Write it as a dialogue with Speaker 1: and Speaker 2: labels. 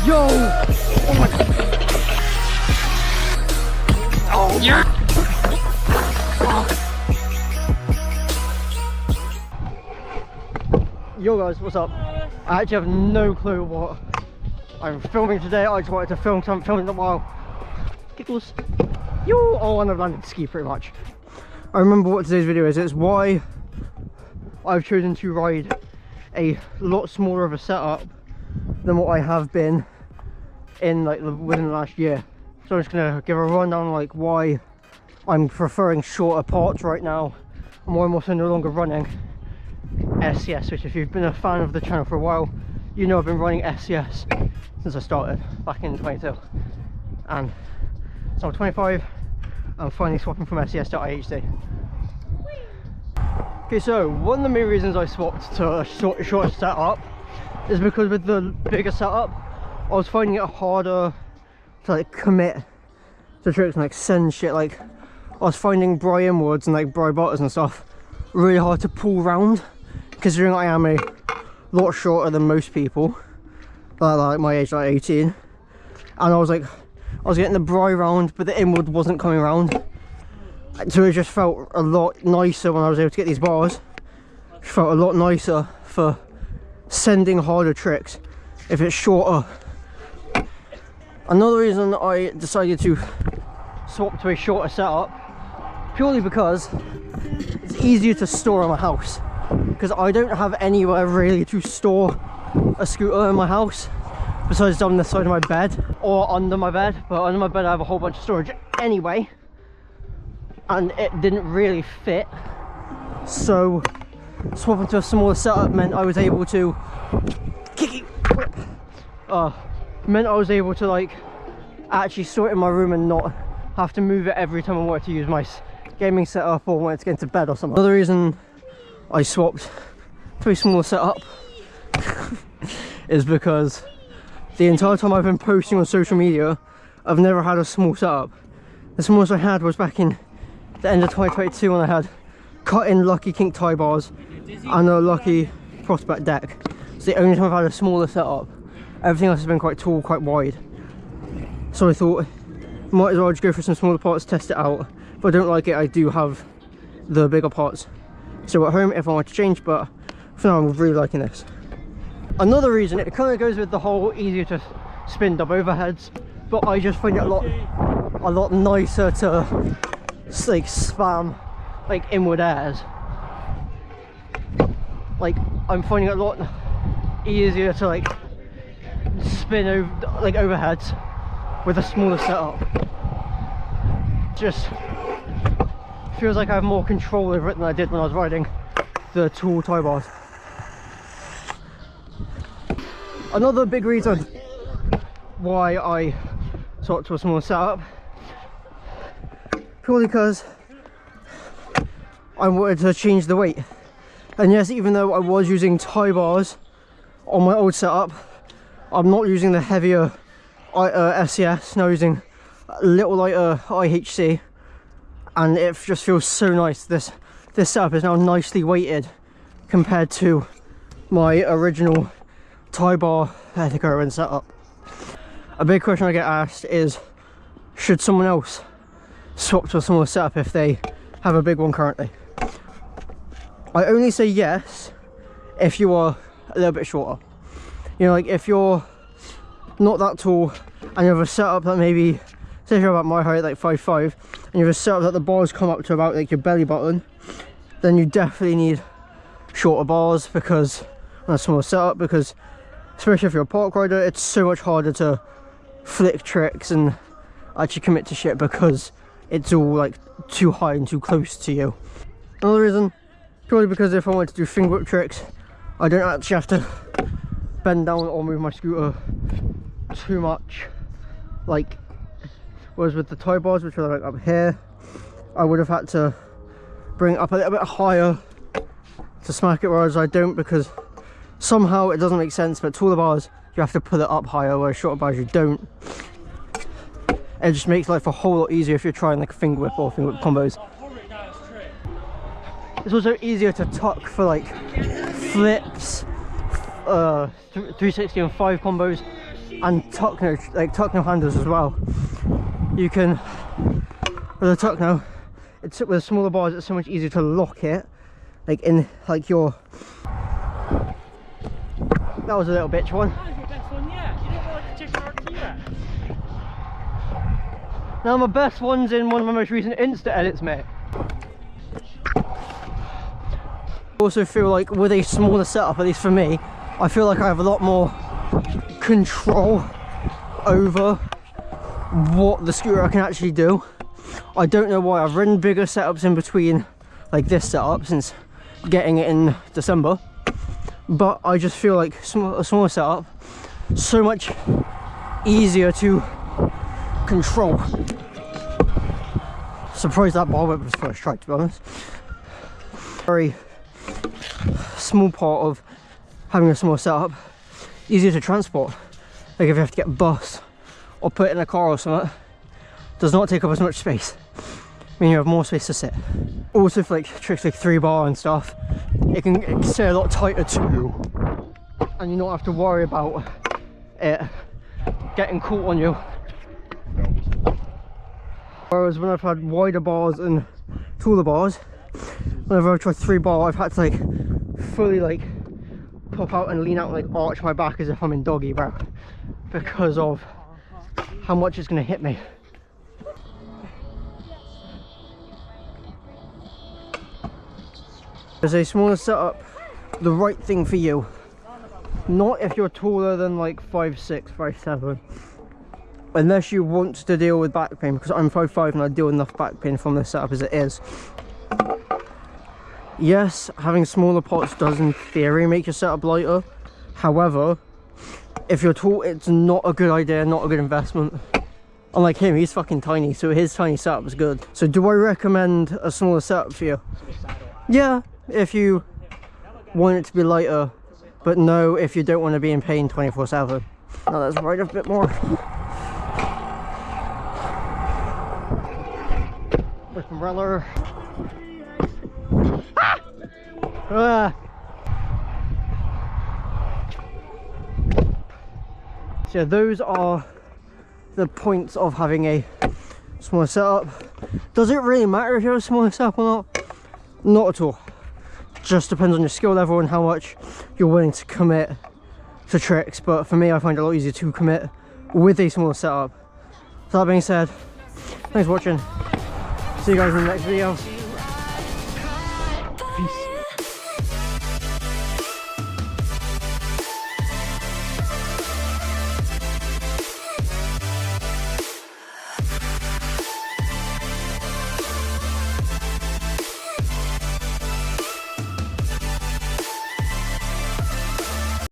Speaker 1: Yo! Oh my god! Oh yeah! Yo guys, what's up? I actually have no clue what I'm filming today. I just wanted to film something, filmed in a while. Giggles. Yo! Oh, and I've landed ski pretty much. I remember what today's video is. It's why I've chosen to ride a lot smaller of a setup than what I have been in like within the last year. So I'm just gonna give a rundown like why I'm preferring shorter parts right now and why I'm also no longer running SCS, which if you've been a fan of the channel for a while, you know I've been running SCS since I started back in 22, and so I'm 25. I'm finally swapping from SCS to IHC. Okay, so one of the main reasons I swapped to a shorter setup is because with the bigger setup I was finding it harder to like commit to tricks and like send shit. Like I was finding Bry inwards and like Bry butters and stuff really hard to pull round, considering I am a lot shorter than most people like my age, like 18, and I was getting the Bry round but the inward wasn't coming round, so it just felt a lot nicer when I was able to get these bars. It felt a lot nicer for sending harder tricks if it's shorter. Another reason I decided to swap to a shorter setup, purely because it's easier to store in my house, because I don't have anywhere really to store a scooter in my house besides on the side of my bed or under my bed. But under my bed I have a whole bunch of storage anyway, and it didn't really fit, so swapping to a smaller setup meant I was able to meant I was able to like actually store it in my room and not have to move it every time I wanted to use my gaming setup or wanted to get into bed or something. Another reason I swapped to a smaller setup is because the entire time I've been posting on social media I've never had a small setup. The smallest I had was back in the end of 2022 when I had cut-in Lucky Kink tie bars and a Lucky Prospect deck. It's the only time I've had a smaller setup. Everything else has been quite tall, quite wide. So I thought, might as well just go for some smaller parts, test it out. If I don't like it, I do have the bigger parts still at home if I want to change, but for now I'm really liking this. Another reason, it kind of goes with the whole easier to spin dub overheads, but I just find it a lot nicer to like spam like inward airs. Like I'm finding it a lot easier to like spin over like overheads with a smaller setup. Just feels like I have more control over it than I did when I was riding the tall tie bars. Another big reason why I swapped to a smaller setup, purely because I wanted to change the weight. And yes, even though I was using tie bars on my old setup, I'm not using the heavier SCS, now using a little lighter IHC, and it just feels so nice. This setup is now nicely weighted compared to my original tie bar Etico and setup. A big question I get asked is, should someone else swap to a smaller setup if they have a big one currently? I only say yes if you are a little bit shorter. You know, like if you're not that tall and you have a setup that maybe, say if you're about my height, like 5'5", and you have a setup that the bars come up to about like your belly button, then you definitely need shorter bars because on a smaller setup, because especially if you're a park rider, it's so much harder to flick tricks and actually commit to shit because it's all like too high and too close to you. Another reason, purely because if I wanted to do finger whip tricks, I don't actually have to bend down or move my scooter too much, like whereas with the tie bars, which are like up here, I would have had to bring it up a little bit higher to smack it, whereas I don't, because somehow it doesn't make sense, but taller bars you have to put it up higher, whereas shorter bars you don't. It just makes life a whole lot easier if you're trying like a finger whip or finger whip combos. It's also easier to tuck for like flips, 360 and 5 combos, and tuck no handles as well. You can, with a tuck no, with smaller bars, it's so much easier to lock it, like in like your. That was a little bitch one.
Speaker 2: That was your best one yet. You didn't want to check our key yet.
Speaker 1: Now my best one's in one of my most recent Insta edits, mate. I also feel like with a smaller setup, at least for me, I feel like I have a lot more control over what the scooter can actually do. I don't know why. I've ridden bigger setups in between like this setup since getting it in December, but I just feel like a smaller setup so much easier to control. Surprised that bar whip was first try, to be honest. Very small part of having a small setup, easier to transport. Like if you have to get a bus or put it in a car or something, does not take up as much space. I mean, you have more space to sit. Also for like tricks like 3-bar and stuff, it can stay a lot tighter too, and you don't have to worry about it getting caught on you. Whereas when I've had wider bars and taller bars, whenever I've tried 3-bar, I've had to like fully like pop out and lean out and like arch my back as if I'm in doggy, bro, because of how much it's gonna hit me. As a smaller setup, the right thing for you, not if you're taller than like 5'6", 5'7", unless you want to deal with back pain, because I'm 5'5" and I deal with enough back pain from this setup as it is. Yes, having smaller pots does in theory make your setup lighter. However, if you're tall, it's not a good idea, not a good investment. Unlike him, he's fucking tiny, so his tiny setup is good. So do I recommend a smaller setup for you? Yeah, if you want it to be lighter, but no, if you don't want to be in pain 24/7. Now let's ride a bit more. With umbrella. Ah! So those are the points of having a smaller setup. Does it really matter if you have a smaller setup or not? Not at all. Just depends on your skill level and how much you're willing to commit to tricks. But for me, I find it a lot easier to commit with a smaller setup. So that being said, thanks for watching. See you guys in the next video.